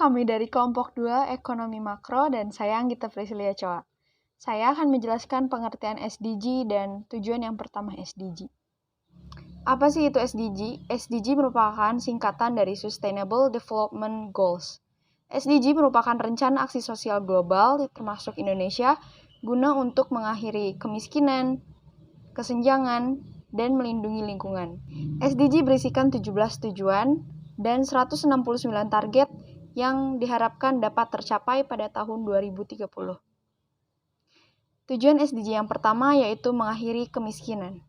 kami dari kelompok 2 Ekonomi Makro dan saya Anggita Priscilia Choa. Saya akan menjelaskan pengertian SDG dan tujuan yang pertama SDG. Apa sih itu SDG? SDG merupakan singkatan dari Sustainable Development Goals. SDG merupakan rencana aksi sosial global termasuk Indonesia guna untuk mengakhiri kemiskinan, kesenjangan, dan melindungi lingkungan. SDG berisikan 17 tujuan dan 169 target yang diharapkan dapat tercapai pada tahun 2030. Tujuan SDG yang pertama yaitu mengakhiri kemiskinan.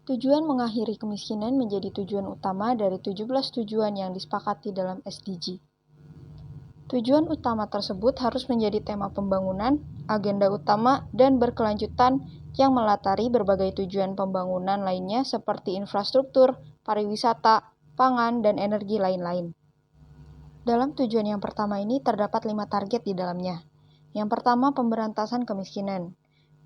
Tujuan mengakhiri kemiskinan menjadi tujuan utama dari 17 tujuan yang disepakati dalam SDG. Tujuan utama tersebut harus menjadi tema pembangunan, agenda utama, dan berkelanjutan yang melatari berbagai tujuan pembangunan lainnya seperti infrastruktur, pariwisata, pangan, dan energi lain-lain. Dalam tujuan yang pertama ini terdapat 5 target di dalamnya. Yang pertama, pemberantasan kemiskinan.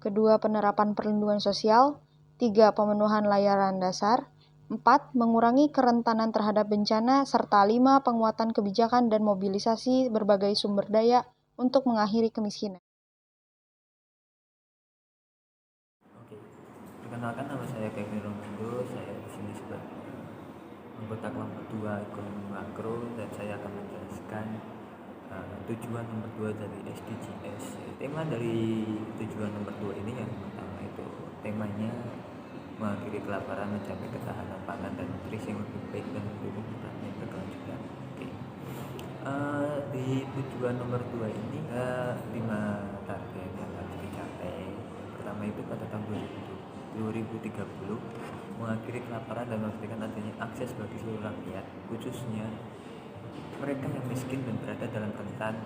Kedua, penerapan perlindungan sosial. 3, pemenuhan layanan dasar. 4, mengurangi kerentanan terhadap bencana. Serta 5, penguatan kebijakan dan mobilisasi berbagai sumber daya untuk mengakhiri kemiskinan. Oke, perkenalkan nama saya Kevin Romando. Saya di sini sebagai anggota kelompok 2 Ekonomi Makro dan saya akan menjelaskan tujuan nomor 2 dari SDGs. Tema dari tujuan nomor 2 ini yang pertama itu temanya mengakhiri kelaparan, mencapai ketahanan pangan dan nutrisi yang lebih baik dan mendukung pertanian berkelanjutan. Oke. Di tujuan nomor 2 ini 5 target yang harus dicapai. Yang pertama itu pada tahun 2030 mengakhiri kelaparan dan memastikan adanya akses bagi seluruh rakyat, khususnya mereka yang miskin dan berada dalam rentan,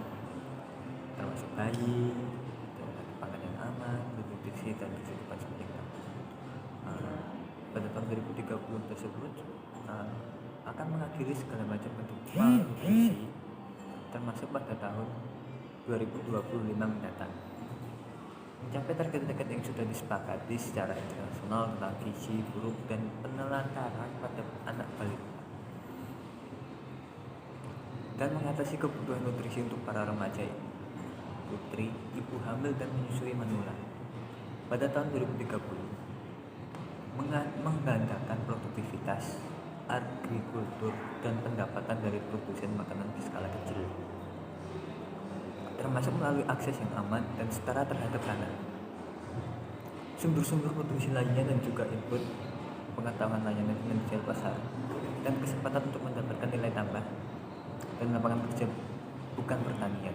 termasuk bayi, dengan pangan yang aman, bernutrisi dan kehidupan seperti itu. Pada tahun 2030 tersebut akan mengakhiri segala macam bentuk malnutrisi, termasuk pada tahun 2025 mendatang. Mencapai target-target yang sudah disepakati secara internasional tentang gizi buruk dan penelantaran pada anak balita dan mengatasi kebutuhan nutrisi untuk para remaja, putri, ibu hamil dan menyusui manula. Pada tahun 2030 menggandakan produktivitas agrikultur dan pendapatan dari produsen makanan di skala kecil, termasuk melalui akses yang aman dan setara terhadap tanah, sumber-sumber nutrisi lainnya dan juga input pengetahuan layanan finansial pasar dan kesempatan untuk mendapatkan nilai tambah dan lapangan kerja bukan pertanian.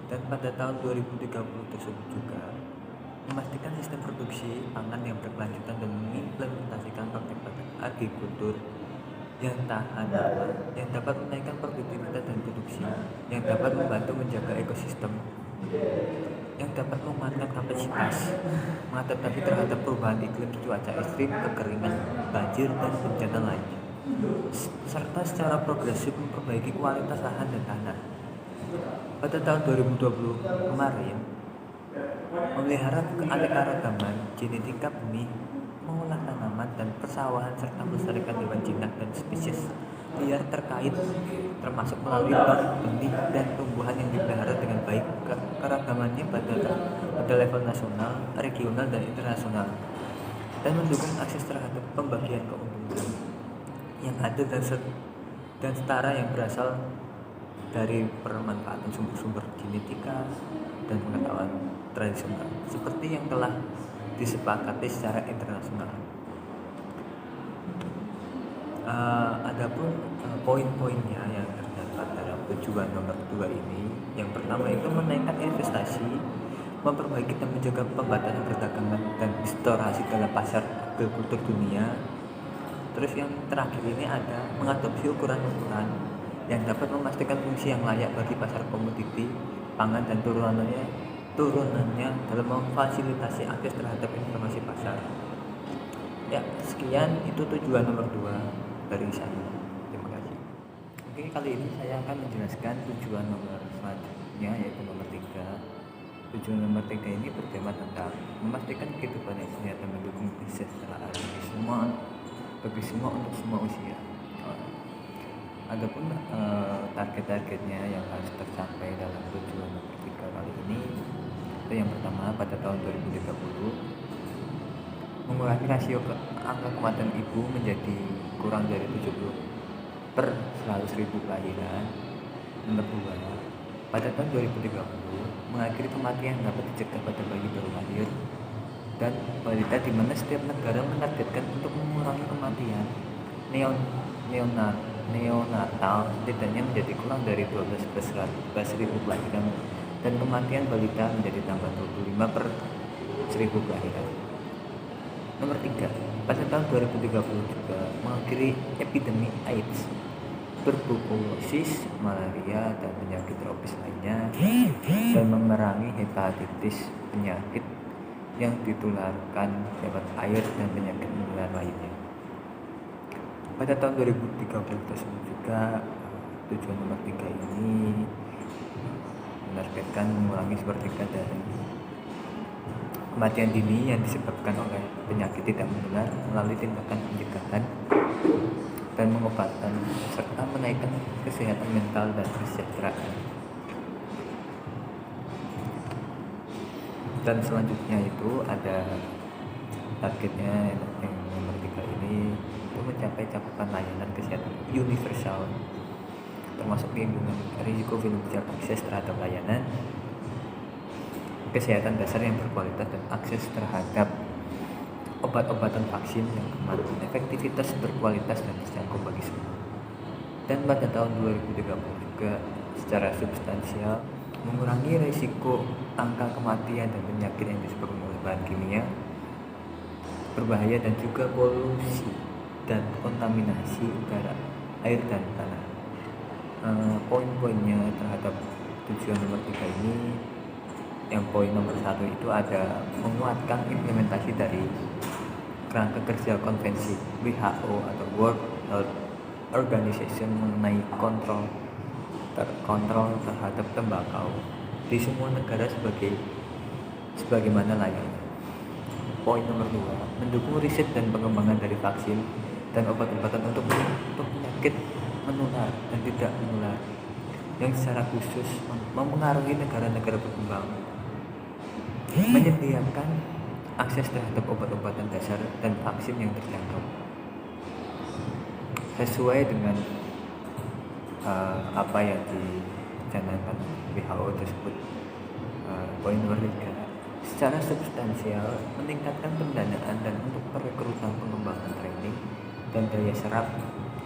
Dan pada tahun 2030 tersebut juga memastikan sistem produksi pangan yang berkelanjutan dan mengimplementasikan praktik-praktik agrikultur yang tahan lama, yang dapat menaikkan produktivitas dan produksi, yang dapat membantu menjaga ekosistem, yang dapat memanfaatkan kapasitas, menghadapi terhadap perubahan iklim, cuaca ekstrim, kekeringan, banjir, dan bencana lainnya, serta secara progresif memperbaiki kualitas lahan dan tanah. Pada tahun 2020 kemarin, memelihara keanekaragaman genetika bumi, mengolah tanaman dan persawahan serta melestarikan hewan jinak dan spesies liar terkait, termasuk melalui bank benih dan tumbuhan yang dipelihara dengan baik keragamannya pada level nasional, regional, dan internasional, dan mendukung akses terhadap pembagian keuntungan yang adil dan setara yang berasal dari pemanfaatan sumber-sumber genetika dan pengetahuan tradisional seperti yang telah disepakati secara internasional. Adapun poin-poinnya yang terdapat dalam tujuan nomor 2 ini, yang pertama itu menaikkan investasi, memperbaiki dan menjaga pembatasan perdagangan dan eksplorasi dalam pasar agrikultur dunia. Terus yang terakhir ini ada mengadopsi ukuran-ukuran yang dapat memastikan fungsi yang layak bagi pasar komoditi pangan dan turunannya dalam memfasilitasi akses terhadap informasi pasar. Ya, sekian itu tujuan nomor 2 dari saya. Terima kasih. Oke, kali ini saya akan menjelaskan tujuan nomor selanjutnya, yaitu nomor 3. Tujuan nomor 3 ini bertema tentang memastikan kehidupan yang sehat dan mendukung kesejahteraan bagi semua untuk semua usia. Adapun target-targetnya yang harus tercapai dalam tujuan nomor 3 kali ini, itu yang pertama pada tahun 2030 mengurangi rasio angka kematian ibu menjadi kurang dari 70 per 100.000 kelahiran. Nomor 2, pada tahun 2030 mengakhiri kematian dapat dicegah pada bayi baru lahir dan balita, di mana setiap negara menargetkan untuk mengurangi kematian neonatal setidaknya menjadi kurang dari 12 ribu kelahiran dan kematian balita menjadi tambah 25 per 1000 kelahiran. Nomor 3, pada tahun 2030 juga mengakhiri epidemi AIDS, tuberkulosis, malaria, dan penyakit tropis lainnya, dan memerangi hepatitis, penyakit yang ditularkan lewat air dan penyakit menular lainnya. Pada tahun 2030 tersebut juga tujuan nomor 3 ini menargetkan mengurangi sepertiga dari kematian dini yang disebabkan oleh penyakit tidak menular melalui tindakan pencegahan dan pengobatan serta menaikkan kesehatan mental dan kesejahteraan. Dan selanjutnya itu ada targetnya yang nomor 3 ini untuk mencapai cakupan layanan kesehatan universal termasuk perlindungan risiko finansial, akses terhadap layanan kesehatan dasar yang berkualitas dan akses terhadap obat-obatan vaksin yang aman, efektivitas, berkualitas, dan terjangkau bagi semua. Dan pada tahun 2030 juga secara substansial mengurangi risiko angka kematian dan penyakit yang disebabkan oleh bahan kimia berbahaya dan juga polusi dan kontaminasi udara, air, dan tanah. Poin-poinnya terhadap tujuan nomor 3 ini, yang poin nomor 1 itu ada menguatkan implementasi dari kerangka kerja konvensi WHO atau World Health Organization mengenai kontrol terhadap tembakau di semua negara sebagaimana layaknya. Poin nomor 2, mendukung riset dan pengembangan dari vaksin dan obat-obatan untuk penyakit menular dan tidak menular yang secara khusus mempengaruhi negara-negara berkembang, menyediakan akses terhadap obat-obatan dasar dan vaksin yang terjangkau sesuai dengan apa yang dicanangkan WHO tersebut. Poin nomor 3, secara substansial meningkatkan pendanaan dan untuk perekrutan pengembangan training dan daya serap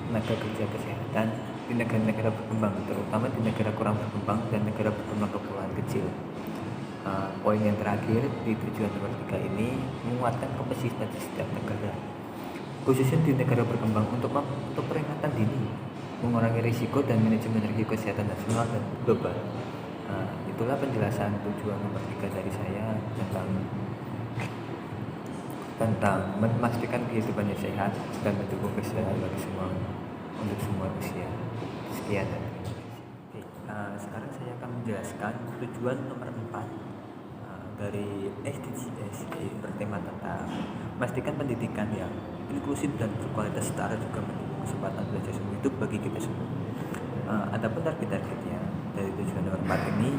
tenaga kerja kesehatan di negara-negara berkembang, terutama di negara kurang berkembang dan negara berkembang kepulauan kecil. Poin yang terakhir di tujuan nomor 3 ini menguatkan kapasitas di setiap negara, khususnya di negara berkembang untuk peringatan dini, mengurangi risiko dan manajemen risiko kesehatan nasional dan global. Itulah penjelasan tujuan nomor 3 dari saya tentang memastikan kehidupannya sehat dan mendukung kesehatan bagi semua untuk semua usia. Sekian dan terima kasih. Sekarang saya akan menjelaskan tujuan nomor 4 dari SDGs bertema tentang memastikan pendidikan yang inklusif dan berkualitas setara juga mendukung kesempatan belajar seumur hidup bagi kita semua. Adapun target-targetnya dari tujuan nomor 4 ini,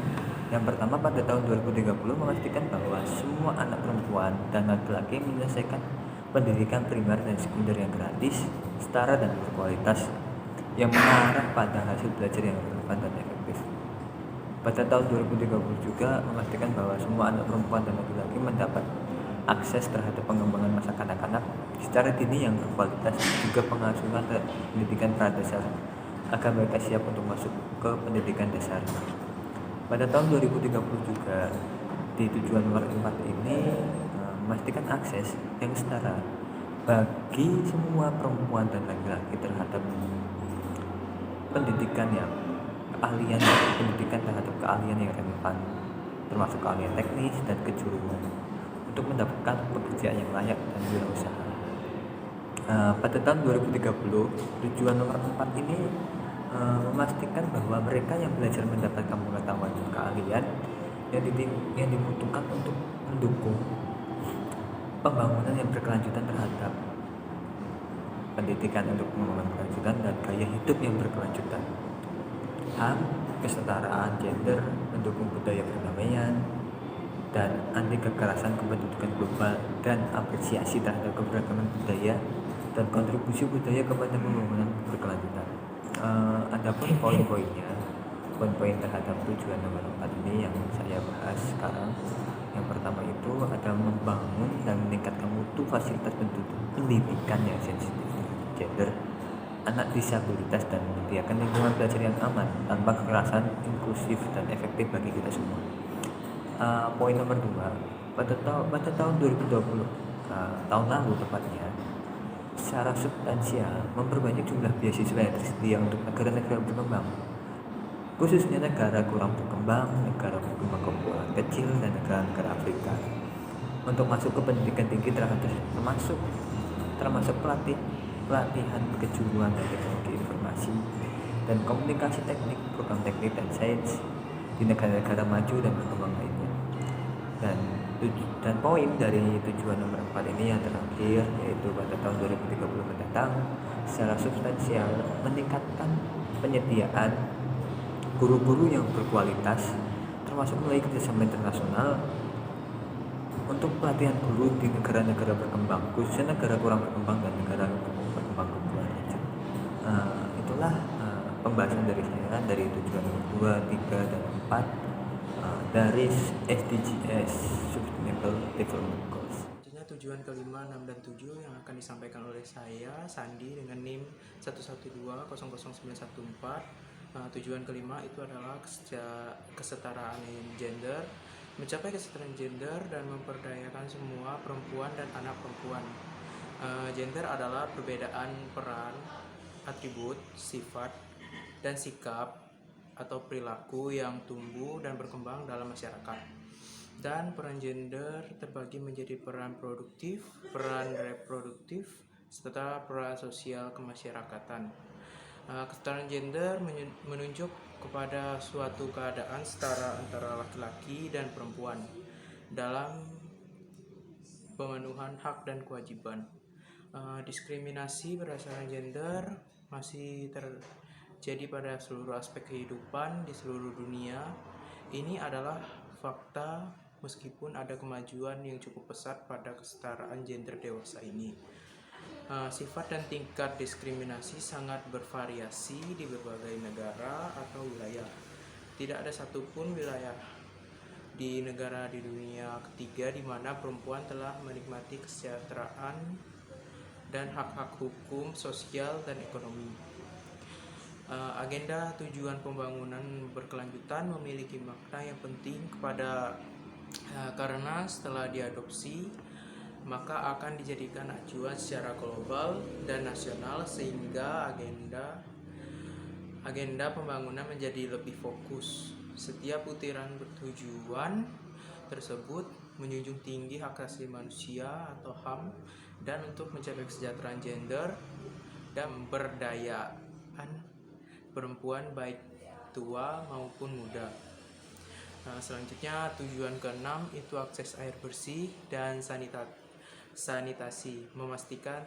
yang pertama pada tahun 2030 memastikan bahwa semua anak perempuan dan laki-laki menyelesaikan pendidikan primer dan sekunder yang gratis, setara dan berkualitas yang mengarah pada hasil belajar yang relevan dan efektif. Pada tahun 2030 juga memastikan bahwa semua anak perempuan dan laki-laki mendapat akses terhadap pengembangan masa kanak-kanak secara dini yang berkualitas, juga pengasuhan pendidikan pradasar agar mereka siap untuk masuk ke pendidikan dasar. Pada tahun 2030 juga di tujuan nomor 4 ini memastikan akses yang setara bagi semua perempuan dan laki-laki terhadap pendidikan terhadap keahlian yang relevan, termasuk keahlian teknis dan kejuruan untuk mendapatkan pekerjaan yang layak dan wirausaha. Pada tahun 2030 tujuan nomor 4 ini memastikan bahwa mereka yang belajar mendapatkan pengetahuan dan keahlian yang dibutuhkan untuk mendukung pembangunan yang berkelanjutan terhadap pendidikan untuk pengembangan berkelanjutan dan gaya hidup yang berkelanjutan. HAM, kesetaraan gender, mendukung budaya perdamaian, dan anti kekerasan kependudukan global, dan apresiasi terhadap keberagaman budaya dan kontribusi budaya kepada pembangunan berkelanjutan. Adapun poin-poinnya, poin-poin terhadap tujuan nomor 4 ini yang saya bahas sekarang. Yang pertama itu adalah membangun dan meningkatkan mutu fasilitas pendidikan yang sensitif gender, anak disabilitas, dan menyediakan lingkungan belajar yang aman tanpa kekerasan, inklusif, dan efektif bagi kita semua. Poin nomor 2, pada tahun 2020, tahun lalu tepatnya, secara substansial memperbanyak jumlah beasiswa yang tersedia untuk negara-negara berkembang, khususnya negara kurang berkembang, negara berkembang kepulauan kecil, dan negara-negara Afrika, untuk masuk ke pendidikan tinggi termasuk pelatihan kejuruan dan teknologi informasi dan komunikasi teknik, program teknik dan sains di negara-negara maju dan berkembang lainnya. Dan poin dari tujuan nomor 4 ini yang terakhir, yaitu pada tahun 2030 mendatang, secara substansial meningkatkan penyediaan guru-guru yang berkualitas, termasuk melalui kerjasama internasional untuk pelatihan guru di negara-negara berkembang, khususnya negara kurang berkembang dan negara berkembang kepulauan kecil. Itulah pembahasan dari saya dari tujuan nomor 2, 3, dan 4 dari SDGs Sustainable Development Goals. Selanjutnya tujuan kelima, 6, dan 7 yang akan disampaikan oleh saya, Sandi, dengan NIM 112000914. Tujuan kelima itu adalah kesetaraan gender, mencapai kesetaraan gender dan memperdayakan semua perempuan dan anak perempuan. Gender adalah perbedaan peran, atribut, sifat, dan sikap atau perilaku yang tumbuh dan berkembang dalam masyarakat. Dan peran gender terbagi menjadi peran produktif, peran reproduktif, serta peran sosial kemasyarakatan. Kesetaraan gender menunjuk kepada suatu keadaan setara antara laki-laki dan perempuan dalam pemenuhan hak dan kewajiban. Diskriminasi berdasarkan gender masih terjadi pada seluruh aspek kehidupan di seluruh dunia. Ini adalah fakta meskipun ada kemajuan yang cukup pesat pada kesetaraan gender dewasa ini. Sifat dan tingkat diskriminasi sangat bervariasi di berbagai negara atau wilayah. Tidak ada satupun wilayah di negara di dunia ketiga di mana perempuan telah menikmati kesejahteraan dan hak-hak hukum, sosial, dan ekonomi. Agenda tujuan pembangunan berkelanjutan memiliki makna yang penting karena setelah diadopsi maka akan dijadikan acuan secara global dan nasional sehingga agenda pembangunan menjadi lebih fokus. Setiap butiran tujuan tersebut menjunjung tinggi hak asasi manusia atau HAM dan untuk mencapai kesejahteraan gender dan pemberdayaan perempuan baik tua maupun muda. Selanjutnya tujuan ke-6 itu akses air bersih dan sanitasi, memastikan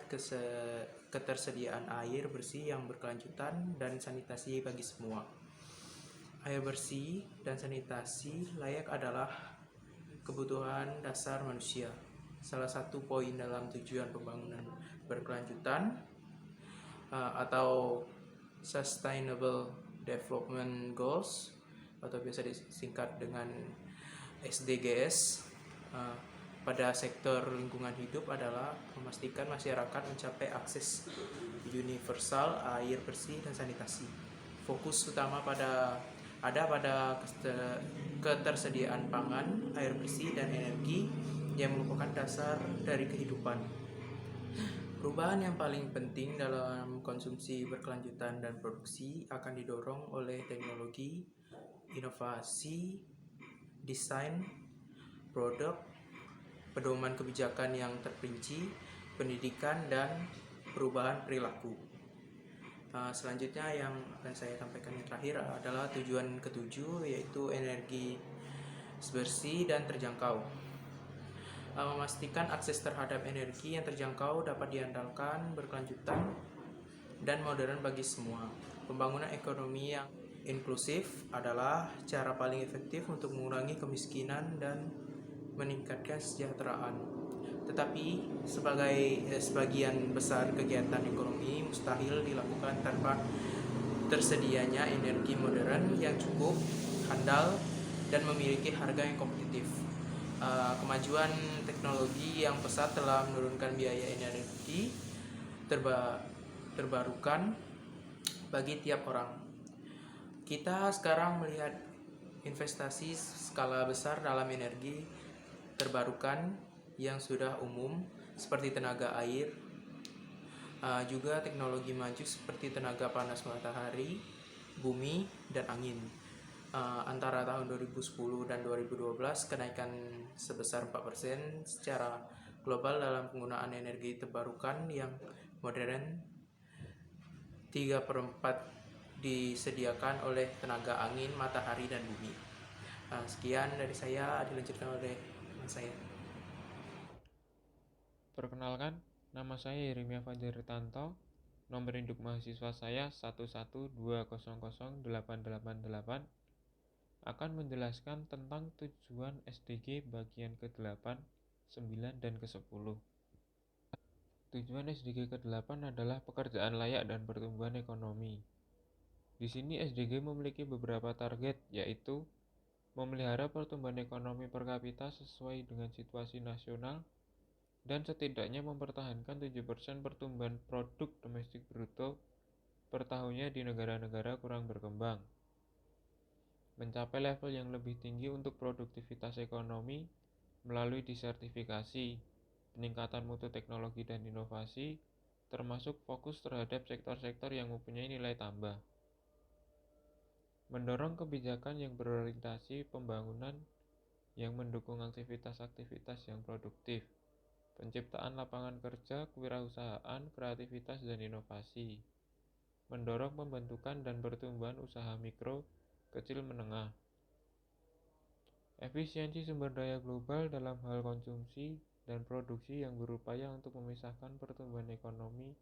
ketersediaan air bersih yang berkelanjutan dan sanitasi bagi semua. Air bersih dan sanitasi layak adalah kebutuhan dasar manusia. Salah satu poin dalam tujuan pembangunan berkelanjutan atau Sustainable Development Goals atau biasa disingkat dengan SDGs pada sektor lingkungan hidup adalah memastikan masyarakat mencapai akses universal air bersih dan sanitasi. Fokus utama pada ketersediaan pangan, air bersih, dan energi yang merupakan dasar dari kehidupan. Perubahan yang paling penting dalam konsumsi berkelanjutan dan produksi akan didorong oleh teknologi, inovasi, desain, produk, pedoman kebijakan yang terperinci, pendidikan, dan perubahan perilaku. Selanjutnya yang akan saya sampaikan yang terakhir adalah tujuan ke-7, yaitu energi bersih dan terjangkau. memastikan akses terhadap energi yang terjangkau dapat diandalkan, berkelanjutan, dan modern bagi semua. Pembangunan ekonomi yang inklusif adalah cara paling efektif untuk mengurangi kemiskinan dan meningkatkan kesejahteraan. Tetapi sebagian besar kegiatan ekonomi mustahil dilakukan tanpa tersedianya energi modern yang cukup, handal, dan memiliki harga yang kompetitif. Kemajuan teknologi yang pesat telah menurunkan biaya energi terbarukan bagi tiap orang. Kita sekarang melihat investasi skala besar dalam energi terbarukan yang sudah umum seperti tenaga air, juga teknologi maju seperti tenaga panas matahari, bumi, dan angin. Antara tahun 2010 dan 2012 kenaikan sebesar 4% secara global dalam penggunaan energi terbarukan yang modern. 3/4 disediakan oleh tenaga angin, matahari, dan bumi. Sekian dari saya, dilanjutkan oleh teman saya. Perkenalkan, nama saya Yeremia Fajaritanto. Nomor induk mahasiswa saya 112000888 akan menjelaskan tentang tujuan SDG bagian ke-8, 9, dan ke-10. Tujuan SDG ke-8 adalah pekerjaan layak dan pertumbuhan ekonomi. Di sini SDG memiliki beberapa target, yaitu memelihara pertumbuhan ekonomi per kapita sesuai dengan situasi nasional dan setidaknya mempertahankan 7% pertumbuhan produk domestik bruto per tahunnya di negara-negara kurang berkembang. Mencapai level yang lebih tinggi untuk produktivitas ekonomi melalui disertifikasi, peningkatan mutu teknologi dan inovasi, termasuk fokus terhadap sektor-sektor yang mempunyai nilai tambah. Mendorong kebijakan yang berorientasi pembangunan yang mendukung aktivitas-aktivitas yang produktif, penciptaan lapangan kerja, kewirausahaan, kreativitas, dan inovasi. Mendorong pembentukan dan pertumbuhan usaha mikro, kecil, menengah. Efisiensi sumber daya global dalam hal konsumsi dan produksi yang berupaya untuk memisahkan pertumbuhan ekonomi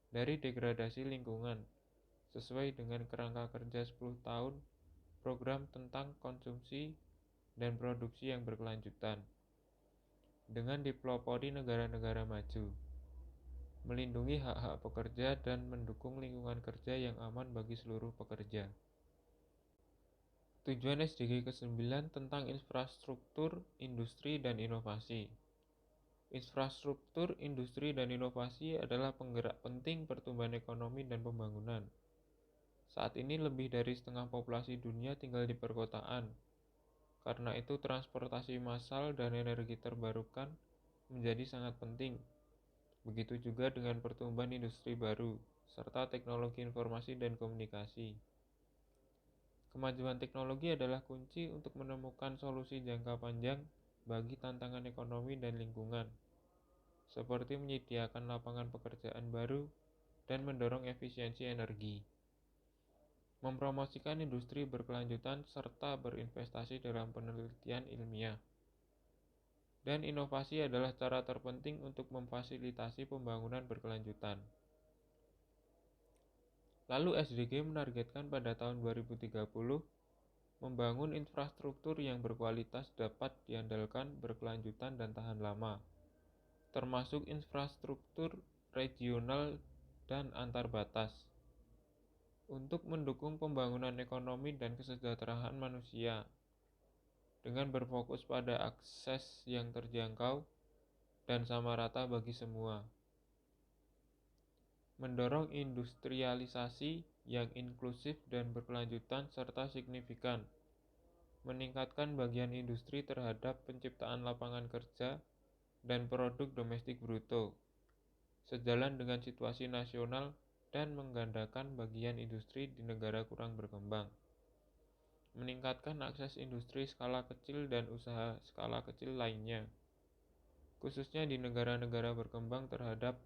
dari degradasi lingkungan, sesuai dengan kerangka kerja 10 tahun program tentang konsumsi dan produksi yang berkelanjutan, dengan dipelopori negara-negara maju, melindungi hak-hak pekerja dan mendukung lingkungan kerja yang aman bagi seluruh pekerja. Tujuan SDG ke-9 tentang infrastruktur, industri, dan inovasi. Infrastruktur, industri, dan inovasi adalah penggerak penting pertumbuhan ekonomi dan pembangunan. Saat ini lebih dari setengah populasi dunia tinggal di perkotaan. Karena itu transportasi massal dan energi terbarukan menjadi sangat penting. Begitu juga dengan pertumbuhan industri baru, serta teknologi informasi dan komunikasi. Kemajuan teknologi adalah kunci untuk menemukan solusi jangka panjang bagi tantangan ekonomi dan lingkungan, seperti menyediakan lapangan pekerjaan baru dan mendorong efisiensi energi. Mempromosikan industri berkelanjutan serta berinvestasi dalam penelitian ilmiah. Dan inovasi adalah cara terpenting untuk memfasilitasi pembangunan berkelanjutan. Lalu SDG menargetkan pada tahun 2030 membangun infrastruktur yang berkualitas dapat diandalkan, berkelanjutan, dan tahan lama, termasuk infrastruktur regional dan antar batas, untuk mendukung pembangunan ekonomi dan kesejahteraan manusia, dengan berfokus pada akses yang terjangkau dan sama rata bagi semua. Mendorong industrialisasi yang inklusif dan berkelanjutan serta signifikan, meningkatkan bagian industri terhadap penciptaan lapangan kerja dan produk domestik bruto, sejalan dengan situasi nasional dan menggandakan bagian industri di negara kurang berkembang. Meningkatkan akses industri skala kecil dan usaha skala kecil lainnya, khususnya di negara-negara berkembang terhadap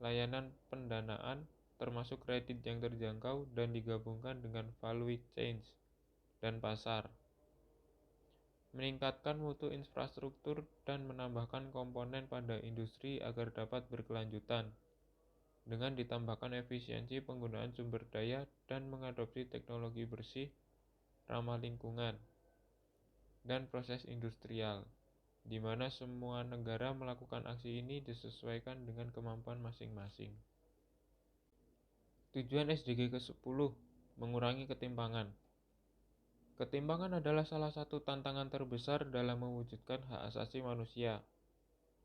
layanan pendanaan termasuk kredit yang terjangkau dan digabungkan dengan value chains dan pasar. meningkatkan mutu infrastruktur, dan menambahkan komponen pada industri agar dapat berkelanjutan, dengan ditambahkan efisiensi penggunaan sumber daya dan mengadopsi teknologi bersih, ramah lingkungan, dan proses industrial, di mana semua negara melakukan aksi ini disesuaikan dengan kemampuan masing-masing. Tujuan SDG ke-10, mengurangi ketimpangan. Ketimpangan adalah salah satu tantangan terbesar dalam mewujudkan hak asasi manusia.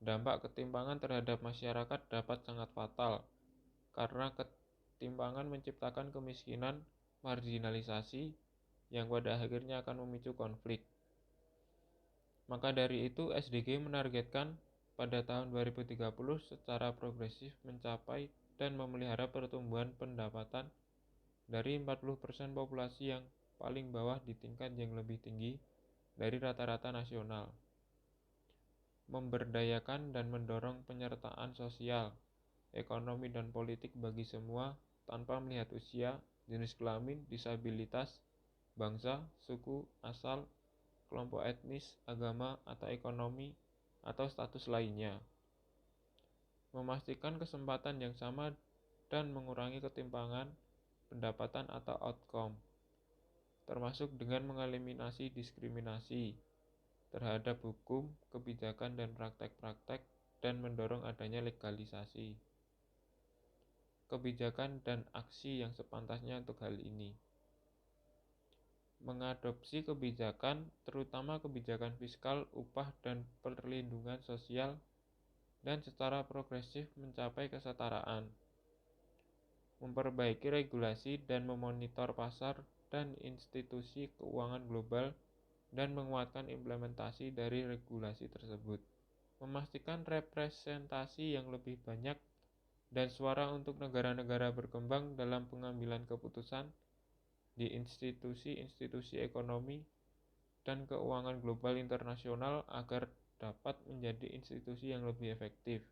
Dampak ketimpangan terhadap masyarakat dapat sangat fatal, karena ketimpangan menciptakan kemiskinan, marginalisasi, yang pada akhirnya akan memicu konflik. Maka dari itu, SDG menargetkan pada tahun 2030 secara progresif mencapai dan memelihara pertumbuhan pendapatan dari 40% populasi yang paling bawah di tingkat yang lebih tinggi dari rata-rata nasional. Memberdayakan dan mendorong penyertaan sosial, ekonomi dan politik bagi semua tanpa melihat usia, jenis kelamin, disabilitas, bangsa, suku, asal, kelompok etnis, agama, atau ekonomi, atau status lainnya. Memastikan kesempatan yang sama dan mengurangi ketimpangan pendapatan atau outcome, termasuk dengan mengeliminasi diskriminasi terhadap hukum, kebijakan, dan praktek-praktek, dan mendorong adanya legalisasi kebijakan dan aksi yang sepantasnya untuk hal ini. Mengadopsi kebijakan, terutama kebijakan fiskal, upah, dan perlindungan sosial, dan secara progresif mencapai kesetaraan. Memperbaiki regulasi dan memonitor pasar dan institusi keuangan global, dan menguatkan implementasi dari regulasi tersebut. Memastikan representasi yang lebih banyak dan suara untuk negara-negara berkembang dalam pengambilan keputusan di institusi-institusi ekonomi dan keuangan global internasional agar dapat menjadi institusi yang lebih efektif,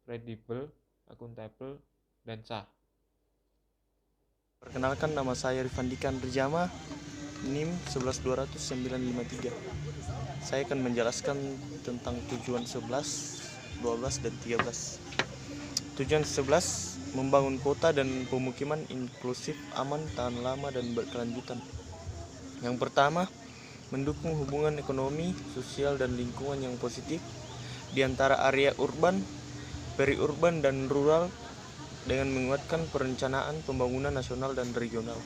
kredibel, akuntabel, dan sah. Perkenalkan, nama saya Rifandika Andrijama, NIM 11200-953. Saya akan menjelaskan tentang tujuan 11, 12, dan 13. Tujuan 11, membangun kota dan pemukiman inklusif, aman, tahan lama, dan berkelanjutan. Yang pertama, mendukung hubungan ekonomi, sosial, dan lingkungan yang positif di antara area urban, periurban, dan rural dengan menguatkan perencanaan pembangunan nasional dan regional.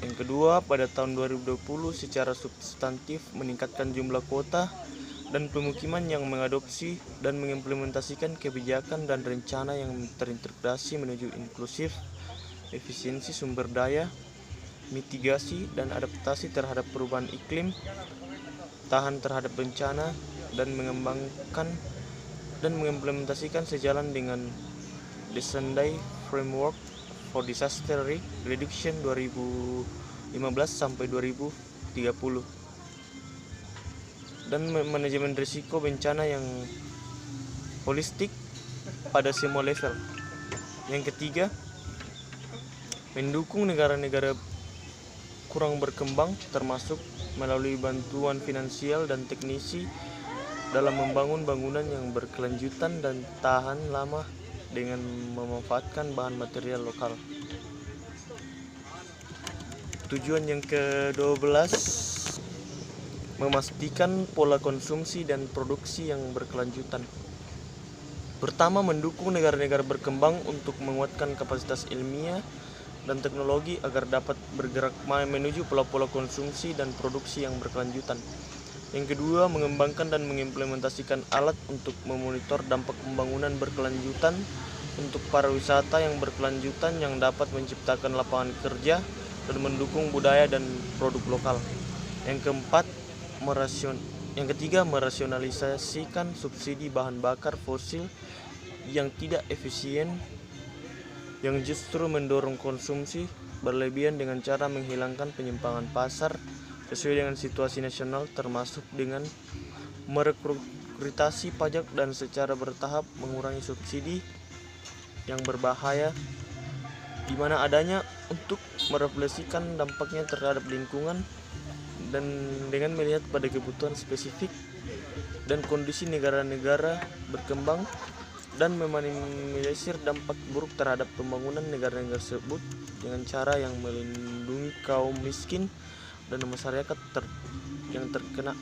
Yang kedua, pada tahun 2020 secara substantif meningkatkan jumlah kota dan pemukiman yang mengadopsi dan mengimplementasikan kebijakan dan rencana yang terintegrasi menuju inklusif, efisiensi sumber daya, mitigasi dan adaptasi terhadap perubahan iklim, tahan terhadap bencana, dan mengembangkan dan mengimplementasikan sejalan dengan The Sendai Framework for Disaster Reduction 2015 sampai 2030 dan manajemen risiko bencana yang holistik pada semua level. Yang ketiga, mendukung negara-negara kurang berkembang termasuk melalui bantuan finansial dan teknisi dalam membangun bangunan yang berkelanjutan dan tahan lama dengan memanfaatkan bahan material lokal. Tujuan yang ke-12, memastikan pola konsumsi dan produksi yang berkelanjutan. Pertama, mendukung negara-negara berkembang untuk menguatkan kapasitas ilmiah dan teknologi agar dapat bergerak menuju pola-pola konsumsi dan produksi yang berkelanjutan. Yang kedua, mengembangkan dan mengimplementasikan alat untuk memonitor dampak pembangunan berkelanjutan untuk pariwisata yang berkelanjutan yang dapat menciptakan lapangan kerja dan mendukung budaya dan produk lokal. Yang ketiga, merasionalisasikan subsidi bahan bakar fosil yang tidak efisien yang justru mendorong konsumsi berlebihan dengan cara menghilangkan penyimpangan pasar sesuai dengan situasi nasional, termasuk dengan merekrutasi pajak dan secara bertahap mengurangi subsidi yang berbahaya di mana adanya untuk merefleksikan dampaknya terhadap lingkungan dan dengan melihat pada kebutuhan spesifik dan kondisi negara-negara berkembang dan meminimalisir dampak buruk terhadap pembangunan negara-negara tersebut dengan cara yang melindungi kaum miskin dan masyarakat yang terkena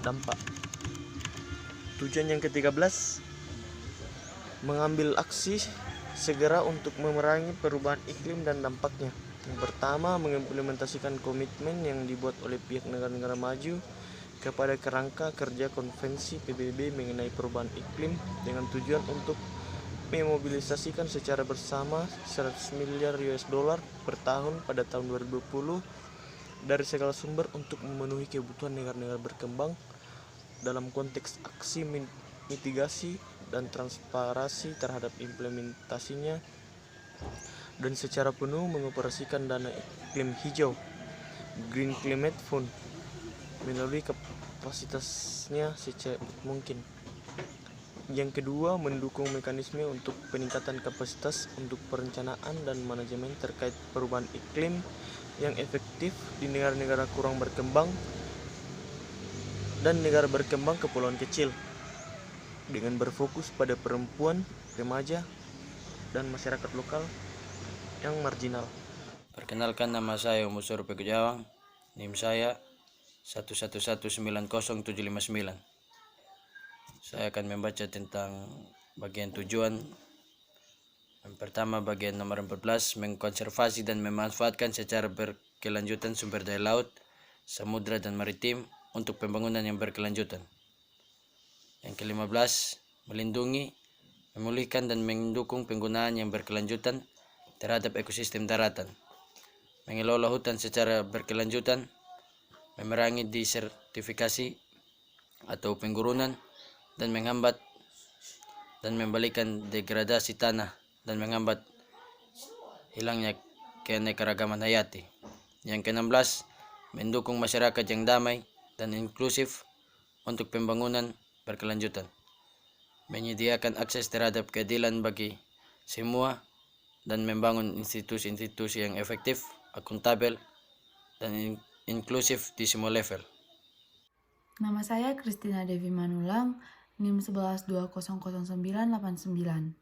dampak. Tujuan yang ke-13, mengambil aksi segera untuk memerangi perubahan iklim dan dampaknya. Yang pertama, mengimplementasikan komitmen yang dibuat oleh pihak negara-negara maju kepada kerangka kerja konvensi PBB mengenai perubahan iklim dengan tujuan untuk memobilisasikan secara bersama 100 miliar US dollar per tahun pada tahun 2020 dari segala sumber untuk memenuhi kebutuhan negara-negara berkembang dalam konteks aksi mitigasi dan transparansi terhadap implementasinya, dan secara penuh mengoperasikan dana iklim hijau Green Climate Fund melalui kapasitasnya secepat mungkin. Yang kedua, mendukung mekanisme untuk peningkatan kapasitas untuk perencanaan dan manajemen terkait perubahan iklim yang efektif di negara-negara kurang berkembang dan negara berkembang kepulauan kecil, dengan berfokus pada perempuan, remaja, dan masyarakat lokal yang marginal. Perkenalkan, nama saya Umusur Pegujawang, NIM saya 1119079. Saya akan membaca tentang bagian tujuan. Yang pertama, bagian nomor 14, mengkonservasi dan memanfaatkan secara berkelanjutan sumber daya laut, samudra dan maritim untuk pembangunan yang berkelanjutan. Yang ke-15, melindungi, memulihkan dan mendukung penggunaan yang berkelanjutan terhadap ekosistem daratan, mengelola hutan secara berkelanjutan, memerangi desertifikasi atau penggurunan, dan menghambat dan membalikan degradasi tanah dan menghambat hilangnya keanekaragaman hayati. Yang ke-16, mendukung masyarakat yang damai dan inklusif untuk pembangunan berkelanjutan, menyediakan akses terhadap keadilan bagi semua, dan membangun institusi-institusi yang efektif, akuntabel, dan inklusif di semua level. Nama saya Christina Devi Manulang, NIM 112000989.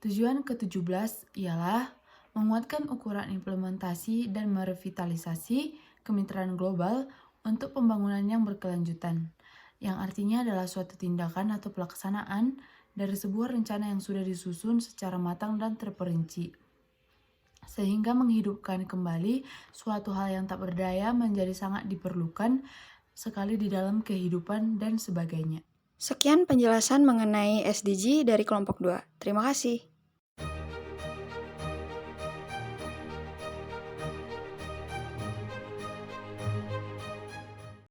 Tujuan ke-17 ialah menguatkan ukuran implementasi dan merevitalisasi kemitraan global untuk pembangunan yang berkelanjutan, yang artinya adalah suatu tindakan atau pelaksanaan dari sebuah rencana yang sudah disusun secara matang dan terperinci, sehingga menghidupkan kembali suatu hal yang tak berdaya menjadi sangat diperlukan sekali di dalam kehidupan dan sebagainya. Sekian penjelasan mengenai SDG dari kelompok 2. Terima kasih.